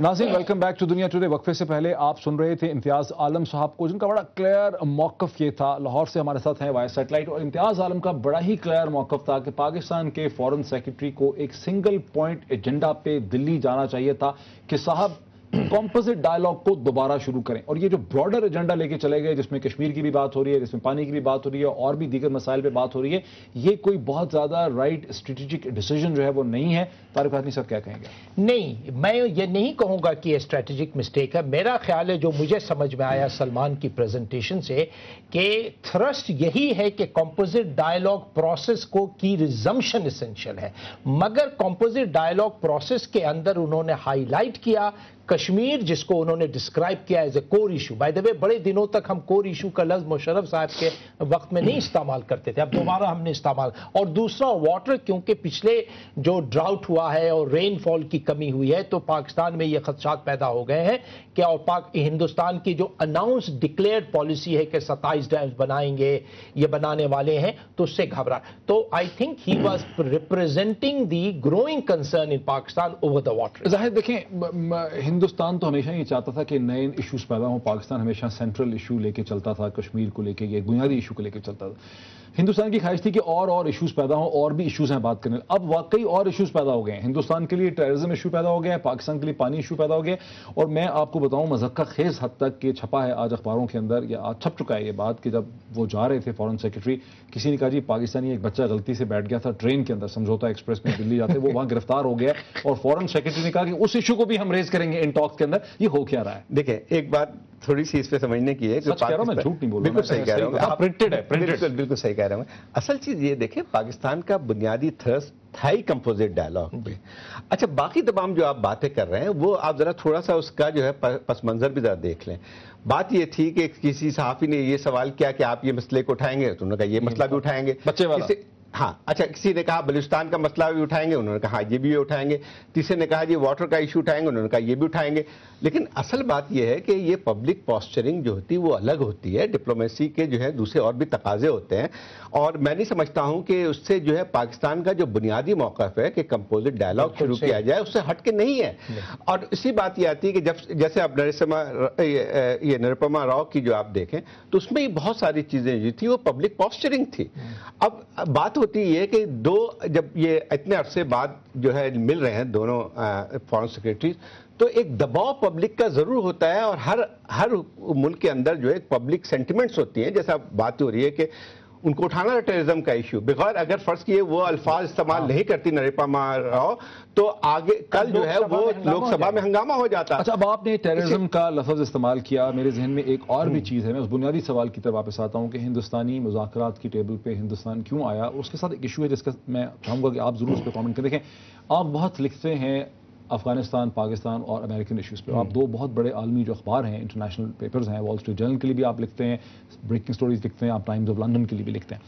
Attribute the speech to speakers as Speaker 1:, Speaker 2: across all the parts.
Speaker 1: नाज़रीन welcome back to दुनिया today. वक्फे से पहले आप सुन रहे थे इम्तियाज आलम साहब को, जिनका बड़ा क्लियर मौक़िफ़ ये था। लाहौर से हमारे साथ हैं वाया सैटेलाइट, और इम्तियाज आलम का बड़ा ही क्लियर मौक़िफ़ था कि पाकिस्तान के फॉरेन सेक्रेटरी को एक सिंगल पॉइंट एजेंडा पे दिल्ली जाना चाहिए था कि साहब कॉम्पोजिट डायलॉग को दोबारा शुरू करें। और ये जो ब्रॉडर एजेंडा लेके चले गए, जिसमें कश्मीर की भी बात हो रही है, जिसमें पानी की भी बात हो रही है और भी दीगर मसाइल पे बात हो रही है, ये कोई बहुत ज्यादा राइट स्ट्रेटेजिक डिसीजन जो है वो नहीं है। तारिक हाशमी साहब क्या कहेंगे?
Speaker 2: नहीं, मैं ये नहीं कहूंगा कि ये स्ट्रेटेजिक मिस्टेक है। मेरा ख्याल है, जो मुझे समझ में आया सलमान की प्रेजेंटेशन से, कि थ्रस्ट यही है कि कॉम्पोजिट डायलॉग प्रोसेस को की रिजम्पशन एसेंशियल है, मगर कॉम्पोजिट डायलॉग प्रोसेस के अंदर उन्होंने हाईलाइट किया कश्मीर, जिसको उन्होंने डिस्क्राइब किया as a core issue. By the way, बड़े दिनों तक हम कोर इशू का लफ्ज मुशर्रफ साहब के वक्त में नहीं इस्तेमाल करते थे, अब दोबारा हमने इस्तेमाल। और दूसरा वाटर, क्योंकि पिछले जो ड्राउट हुआ है और रेनफॉल की कमी हुई है, तो पाकिस्तान में ये खदशात पैदा हो गए हैं कि और हिंदुस्तान की जो अनाउंस डिक्लेयर्ड पॉलिसी है कि 27 डैम्स बनाएंगे, ये बनाने वाले हैं, तो उससे घबरा। तो I think he was representing the growing concern in Pakistan over the water.
Speaker 1: जाहिर देखें, हिंदुस्तान तो हमेशा ही चाहता था कि नए इश्यूज पैदा हों। पाकिस्तान हमेशा सेंट्रल इशू लेके चलता था, कश्मीर को लेके, ये बुनियादी इशू को लेके चलता था। हिंदुस्तान की ख्वाहिश थी कि और इश्यूज पैदा हों, और भी इश्यूज हैं बात करने। अब वाकई और इश्यूज पैदा हो गए हैं। हिंदुस्तान के लिए टेररिज्म इशू पैदा हो गया है, पाकिस्तान के लिए पानी इशू पैदा हो गया है। और मैं आपको बताऊं, मज़क्का खेज हद तक कि छपा है आज अखबारों के अंदर, या आज छप चुका है ये बात, कि जब वो जा रहे थे फॉरेन सेक्रेटरी, किसी ने कहा जी पाकिस्तानी एक बच्चा गलती से बैठ गया था ट्रेन के अंदर, समझौता एक्सप्रेस में दिल्ली जाते, वो वहां गिरफ्तार हो गया। और फॉरेन सेक्रेटरी ने कहा कि उस इशू को भी हम रेज करेंगे इन टॉक्स के अंदर। ये हो क्या रहा है?
Speaker 3: देखिए, एक बात थोड़ी सी इस पे समझने की है कि
Speaker 1: सच कह रहा हूं, मैं झूठ नहीं बोल रहा,
Speaker 3: बिल्कुल सही कह रहा हूं,
Speaker 1: प्रिंटेड है,
Speaker 3: बिल्कुल सही कह रहा हूं। असल चीज ये देखें, पाकिस्तान का बुनियादी थ्रस्ट था ही कंपोजिट डायलॉग पे। अच्छा, बाकी तमाम जो आप बातें कर रहे हैं, वो आप जरा थोड़ा सा उसका जो है पस मंजर भी जरा देख लें। बात ये थी कि किसी सहाफी ने ये सवाल किया कि आप ये मसले को उठाएंगे, तो उन्होंने कहा ये मसला भी उठाएंगे,
Speaker 1: बच्चे वाला।
Speaker 3: हाँ, अच्छा, किसी ने कहा बलूचिस्तान का मसला भी उठाएंगे, उन्होंने कहा हाँ ये भी उठाएंगे। तीसरे ने कहा जी वाटर का इशू उठाएंगे, उन्होंने कहा ये भी उठाएंगे। लेकिन असल बात यह है कि ये पब्लिक पॉस्चरिंग जो होती है वो अलग होती है, डिप्लोमेसी के जो है दूसरे और भी तकाजे होते हैं। और मैं नहीं समझता हूं कि उससे जो है पाकिस्तान का जो बुनियादी मौक़िफ़ है कि कंपोजिट डायलॉग शुरू किया जाए, उससे हट के नहीं है। और इसी बात ये आती है कि जब जैसे आप निरुपमा राव की जो आप देखें, तो उसमें बहुत सारी चीजें जो थी वो पब्लिक पॉस्चरिंग थी। अब बात होती है कि जब ये इतने अरसे बाद जो है मिल रहे हैं दोनों फॉरेन सेक्रेटरीज, तो एक दबाव पब्लिक का जरूर होता है। और हर मुल्क के अंदर जो है पब्लिक सेंटिमेंट्स होती हैं, जैसा बात हो रही है कि उनको उठाना है टेररिज्म का इशू, बगैर अगर फर्ज किए वो अल्फाज इस्तेमाल नहीं करती निरुपमा राव, तो आगे कल जो है वो लोकसभा में हंगामा हो जाता।
Speaker 1: अच्छा, अब आपने टेररिज्म का लफ्ज इस्तेमाल किया, मेरे जहन में एक और भी चीज़ है। मैं उस बुनियादी सवाल की तरफ वापस आता हूँ कि हिंदुस्तानी मुज़ाकरात की टेबल पे हिंदुस्तान क्यों आया। उसके साथ एक इशू है जिसका मैं चाहूँगा कि आप जरूर उस पर कॉमेंट करें। देखें, आप बहुत लिखते हैं अफगानिस्तान, पाकिस्तान और अमेरिकन इश्यूज़ पे। आप दो बहुत बड़े आलमी जो अखबार हैं, इंटरनेशनल पेपर्स हैं, वॉल स्ट्रीट जर्नल के लिए भी आप लिखते हैं, ब्रेकिंग स्टोरीज लिखते हैं, आप टाइम्स ऑफ लंदन के लिए भी लिखते हैं।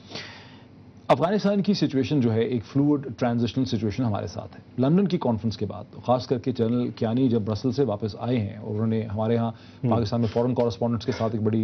Speaker 1: अफगानिस्तान की सिचुएशन जो है एक फ्लूइड ट्रांजिशनल सिचुएशन हमारे साथ है। लंदन की कॉन्फ्रेंस के बाद खास करके जनरल कियानी जब ब्रसल से वापस आए हैं और उन्होंने हमारे यहाँ पाकिस्तान में फॉरेन कॉरेस्पॉन्डेंट्स के साथ एक बड़ी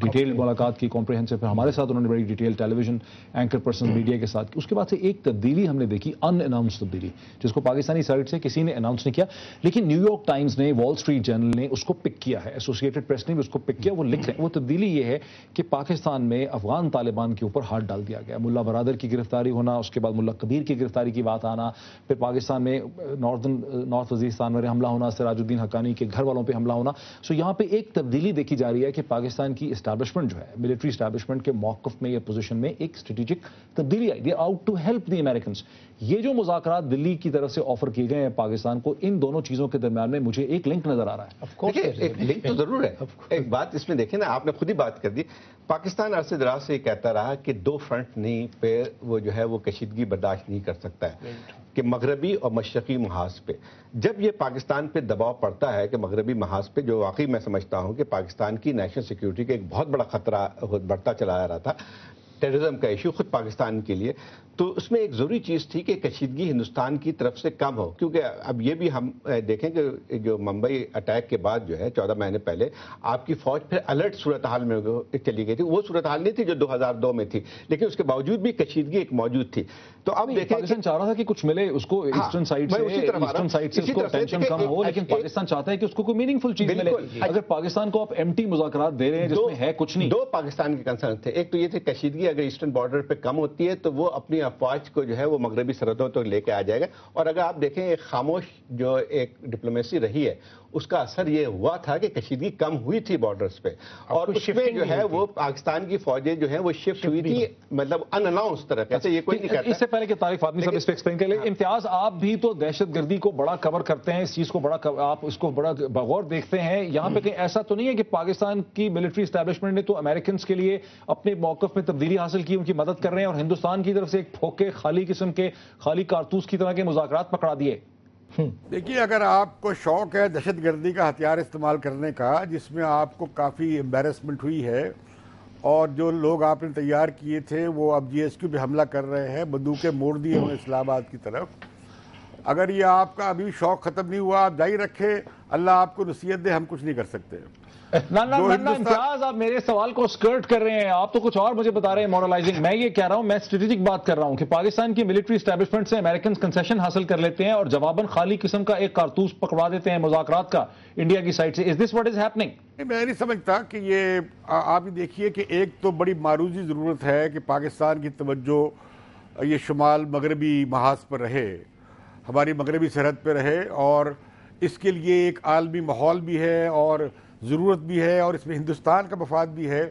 Speaker 1: डिटेल्ड मुलाकात की, कॉम्प्रिहेंसिव, फिर हमारे साथ उन्होंने बड़ी detail television anchor person media के साथ की। उसके बाद से एक तब्दीली हमने देखी, अनअनाउंस तब्दीली, जिसको पाकिस्तानी साइड से किसी ने अनाउंस नहीं किया, लेकिन न्यूयॉर्क टाइम्स ने, वॉल स्ट्रीट जर्नल ने उसको पिक किया है, एसोसिएटेड प्रेस ने भी उसको पिक किया। वो लिख रहे हैं, वो तब्दीली ये है कि पाकिस्तान में अफगान तालिबान के ऊपर हाथ डाल दिया गया। मुल्ला बरादर की गिरफ्तारी होना, उसके बाद मुल्ला कबीर की गिरफ्तारी की बात आना, फिर पाकिस्तान में नॉर्थ वजीरिस्तान में हमला होना, सिराजुद्दीन हक्कानी के घर वालों पे हमला होना। सो यहाँ पे एक तब्दीली देखी जा रही है कि पाकिस्तान की एस्टैब्लिशमेंट जो है, मिलिट्री एस्टैब्लिशमेंट के मौक़िफ़ में या पोजीशन में एक स्ट्रेटेजिक तब्दीली आई। They are out to help the Americans. ये जो मुज़ाकरात दिल्ली की तरफ से ऑफर किए गए हैं पाकिस्तान को, इन दोनों चीज़ों के दरमियान में मुझे एक लिंक नजर आ रहा है।
Speaker 3: देखिए, एक लिंक तो जरूर है। एक बात इसमें देखें ना, आपने खुद ही बात कर दी, पाकिस्तान अरसे दराज से कहता रहा कि दो फ्रंट नहीं पे वो जो है वो कशीदगी बर्दाश्त नहीं कर सकता है, कि मगरबी और मशरकी महाज पे जब ये पाकिस्तान पे दबाव पड़ता है कि मगरबी महाज पे, जो वाकई मैं समझता हूं कि पाकिस्तान की नेशनल सिक्योरिटी का एक बहुत बड़ा खतरा बढ़ता चला आ रहा था, टेररिज्म का इशू खुद पाकिस्तान के लिए, तो उसमें एक ज़रूरी चीज़ थी कि कशीदगी हिंदुस्तान की तरफ से कम हो, क्योंकि अब ये भी हम देखें कि जो मुंबई अटैक के बाद जो है 14 महीने पहले आपकी फ़ौज फिर अलर्ट सूरत हाल में चली गई थी। वो सूरत हाल नहीं थी जो 2002 में थी, लेकिन उसके बावजूद भी कशीदगी एक मौजूद थी। तो अब देखें
Speaker 1: पाकिस्तान चाह रहा था कि कुछ मिले उसको ईस्टर्न साइड से उसको टेंशन कम हो, लेकिन पाकिस्तान चाहता है कि उसको कोई मीनिंगफुल चीज मिले। अगर पाकिस्तान को आप एम्प्टी मुज़ाकरात दे रहे हैं जिसमें है कुछ नहीं।
Speaker 3: दो पाकिस्तान के कंसर्न थे, एक तो ये थे कशीदगी अगर ईस्टर्न बॉर्डर पे कम होती है तो वो अपनी अफवाज को जो है वो मगरबी सरहदों तक लेके आ जाएगा, और अगर आप देखें एक खामोश जो एक डिप्लोमेसी रही है उसका असर ये हुआ था कि कशीदगी कम हुई थी बॉर्डर्स पे, और उसमें जो है वो पाकिस्तान की फौजें जो है वो शिफ्ट हुई थी, मतलब अनअनाउंस तरह कैसे ये कोई नहीं कहता।
Speaker 1: इससे पहले कि तारिक फातमी साहब इस पे एक्सप्लेन करें, इम्तियाज आप भी तो दहशतगर्दी को बड़ा कवर करते हैं, इस चीज को बड़ा आप इसको बड़ा बगौर देखते हैं, यहाँ पे कहीं ऐसा तो नहीं है कि पाकिस्तान की मिलिट्री एस्टैब्लिशमेंट ने तो अमेरिकन के लिए अपने मौकफ में तब्दीली हासिल की, उनकी मदद कर रहे हैं, और हिंदुस्तान की तरफ से एक फोके खाली किस्म के खाली कारतूस की तरह के मुज़ाकरात पकड़ा दिए।
Speaker 4: देखिए, अगर आपको शौक है दहशतगर्दी का हथियार इस्तेमाल करने का, जिसमें आपको काफ़ी एम्बैरेसमेंट हुई है, और जो लोग आपने तैयार किए थे वो अब GSQ पे हमला कर रहे हैं, बंदूकें मोड़ दी हैं इस्लामाबाद की तरफ, अगर ये आपका अभी शौक ख़त्म नहीं हुआ, आप जारी रखें, अल्लाह आपको नसीहत दे, हम कुछ नहीं कर सकते।
Speaker 1: ना इम्तियाज, आप मेरे सवाल को स्कर्ट कर रहे हैं, आप तो कुछ और मुझे बता रहे हैं मॉरलाइजिंग। मैं ये कह रहा हूं, मैं स्ट्रेटेजिक बात कर रहा हूं कि पाकिस्तान की मिलिट्री एस्टैब्लिशमेंट से अमेरिकन कंसेशन हासिल कर लेते हैं और जवाबन खाली किस्म का एक कारतूस पकड़वा देते हैं मुज़ाकरात का इंडिया की साइड से। Is this what is happening?
Speaker 4: मैं नहीं समझता कि ये, आप देखिए कि एक तो बड़ी मारूजी ज़रूरत है कि पाकिस्तान की तवज्जो ये शुमाल मगरबी महाज पर रहे, हमारी मगरबी सरहद पर रहे, और इसके लिए एक आलमी माहौल भी है और ज़रूरत भी है, और इसमें हिंदुस्तान का मफाद भी है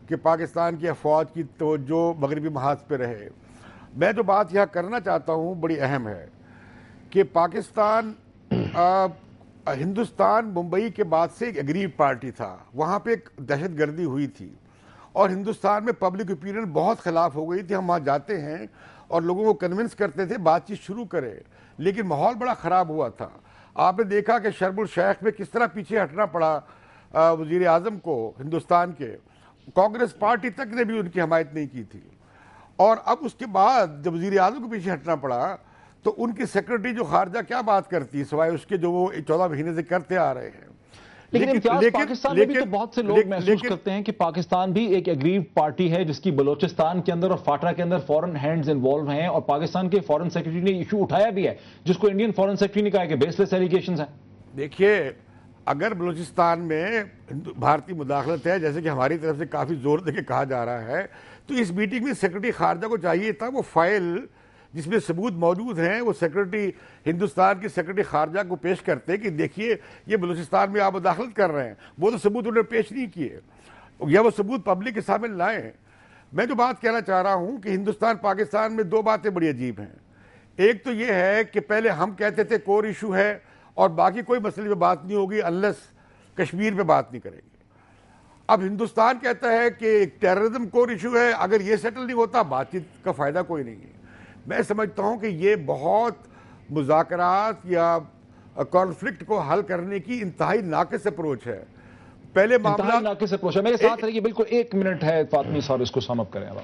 Speaker 4: कि पाकिस्तान की अफवाज की तवज्जो मगरबी महाज पे रहे। मैं जो बात यहाँ करना चाहता हूँ बड़ी अहम है कि पाकिस्तान हिंदुस्तान मुंबई के बाद से एक एग्रीव पार्टी था, वहाँ पे एक दहशतगर्दी हुई थी, और हिंदुस्तान में पब्लिक ओपिनियन बहुत ख़िलाफ़ हो गई थी। हम वहाँ जाते हैं और लोगों को कन्विंस करते थे बातचीत शुरू करें, लेकिन माहौल बड़ा ख़राब हुआ था। आपने देखा कि शर्मुल शेख में किस तरह पीछे हटना पड़ा वज़ीर आज़म को हिंदुस्तान के, कांग्रेस पार्टी तक ने भी उनकी हमायत नहीं की थी, और अब उसके बाद जब वज़ीर आज़म को पीछे हटना पड़ा तो उनकी सेक्रेटरी जो खारजा क्या बात करती है सिवाय उसके जो वो 14 महीने से करते आ रहे हैं।
Speaker 1: लेकिन पाकिस्तान में भी तो बहुत से लोग महसूस करते हैं कि पाकिस्तान भी एक एग्रीव पार्टी है जिसकी बलोचिस्तान के अंदर और फाटा के अंदर फॉरेन हैंड्स इन्वॉल्व हैं, और पाकिस्तान के फॉरेन सेक्रेटरी ने इशू उठाया भी है जिसको इंडियन फॉरेन सेक्रेटरी ने कहा कि बेसलेस एलिगेशंस हैं।
Speaker 4: देखिए, अगर बलूचिस्तान में भारतीय मुदाखलत है, जैसे कि हमारी तरफ से काफ़ी जोर देके कहा जा रहा है, तो इस मीटिंग में सेक्रेटरी खारजा को चाहिए था वो फाइल जिसमें सबूत मौजूद हैं वो सेक्रेटरी हिंदुस्तान की सेक्रेटरी खारजा को पेश करते कि देखिए ये बलूचिस्तान में आप मुदाखलत कर रहे हैं। वो तो सबूत उन्होंने पेश नहीं किए, या वो सबूत पब्लिक के सामने लाएं। मैं जो बात कहना चाह रहा हूँ कि हिंदुस्तान पाकिस्तान में दो बातें बड़ी अजीब हैं। एक तो ये है कि पहले हम कहते थे कोर इशू है और बाकी कोई मसले पे बात नहीं होगी अनलेस कश्मीर पे बात नहीं करेंगे। अब हिंदुस्तान कहता है कि टेररिज्म कोर इशू है, अगर ये सेटल नहीं होता बातचीत का फ़ायदा कोई नहीं है। मैं समझता हूँ कि ये बहुत मुज़ाकरात या कॉन्फ्लिक्ट को हल करने की इंतहाई नाक़िस अप्रोच है। पहले मामला
Speaker 1: नाक़िस अप्रोच है। मेरे साथ रहिए, बिल्कुल 1 मिनट है फातमी साहब, इसको सम अप करें। अब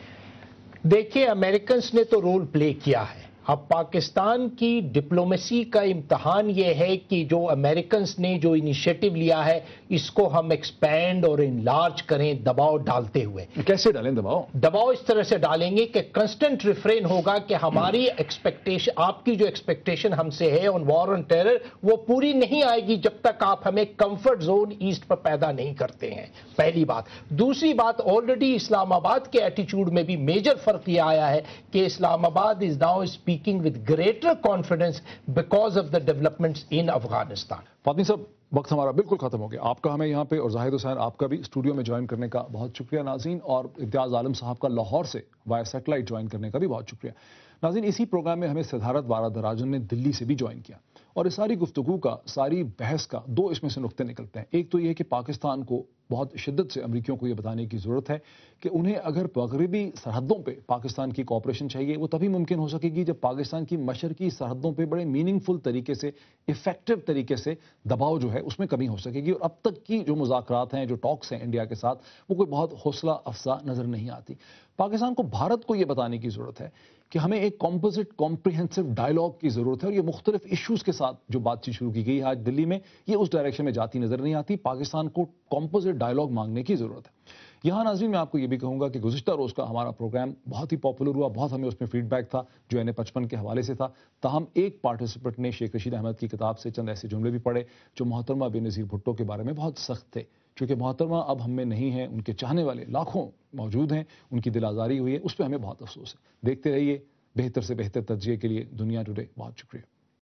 Speaker 2: देखिए, अमेरिकन ने तो रोल प्ले किया है, अब पाकिस्तान की डिप्लोमेसी का इम्तहान ये है कि जो अमेरिकन ने जो इनिशिएटिव लिया है इसको हम एक्सपैंड और इनलार्ज करें, दबाव डालते हुए।
Speaker 1: कैसे डालें दबाव?
Speaker 2: दबाव इस तरह से डालेंगे कि कांस्टेंट रिफ्रेन होगा कि हमारी एक्सपेक्टेशन, आपकी जो एक्सपेक्टेशन हमसे है ऑन वॉर ऑन टेरर, वो पूरी नहीं आएगी जब तक आप हमें कंफर्ट जोन ईस्ट पर पैदा नहीं करते हैं। पहली बात। दूसरी बात, ऑलरेडी इस्लामाबाद के एटीट्यूड में भी मेजर फर्क ये आया है कि Islamabad is now speaking with greater confidence because of the developments in Afghanistan.
Speaker 1: Fatmi साहब, वक्त हमारा बिल्कुल खत्म हो गया। आपका हमें यहाँ पे और जाहिद हुसैन आपका भी स्टूडियो में ज्वाइन करने का बहुत शुक्रिया नाज़रीन, और इम्तियाज़ आलम साहब का लाहौर से वाया सैटेलाइट ज्वाइन करने का भी बहुत शुक्रिया। नाज़रीन, इसी प्रोग्राम में हमें सिद्धार्थ वारादराजन ने दिल्ली से भी ज्वाइन किया और इस सारी गुफ्तगू का, सारी बहस का दो इसमें से नुक्ते निकलते हैं। एक तो ये कि पाकिस्तान को बहुत शिद्दत से अमरीकियों को ये बताने की ज़रूरत है कि उन्हें अगर मगरबी सरहदों पे पाकिस्तान की कॉपरेशन चाहिए, वो तभी मुमकिन हो सकेगी जब पाकिस्तान की मशरकी सरहदों पे बड़े मीनिंगफुल तरीके से, इफेक्टिव तरीके से दबाव जो है उसमें कमी हो सकेगी। और अब तक की जो मुज़ाकरात हैं, जो टॉक्स हैं इंडिया के साथ, वो कोई बहुत हौसला अफजा नज़र नहीं आती। पाकिस्तान को भारत को ये बताने की ज़रूरत है कि हमें एक कॉम्पोजिट कॉम्प्रिहेंसिव डायलॉग की ज़रूरत है और ये मुख्तलिफ इश्यूज़ के साथ जो बातचीत शुरू की गई है आज दिल्ली में, ये उस डायरेक्शन में जाती नज़र नहीं आती। पाकिस्तान को कॉम्पोजिट डायलॉग मांगने की ज़रूरत है। यहाँ नाज़रीन, मैं आपको ये भी कहूँगा कि गुज़िश्ता रोज़ का हमारा प्रोग्राम बहुत ही पॉपुलर हुआ, बहुत हमें उसमें फीडबैक था जो NA55 के हवाले से था। ताहम एक पार्टिसिपेंट ने शेख रशीद अहमद की किताब से चंद ऐसे जुमले भी पढ़े जो मोहतरमा बेनज़ीर भुट्टो के बारे में बहुत सख्त थे। चूँकि मोहतरमा अब हम में नहीं हैं, उनके चाहने वाले लाखों मौजूद हैं, उनकी दिल आज़ारी हुई है, उस पर हमें बहुत अफसोस है। देखते रहिए बेहतर से बेहतर तज्ज़िये के लिए दुनिया टुडे। बहुत शुक्रिया।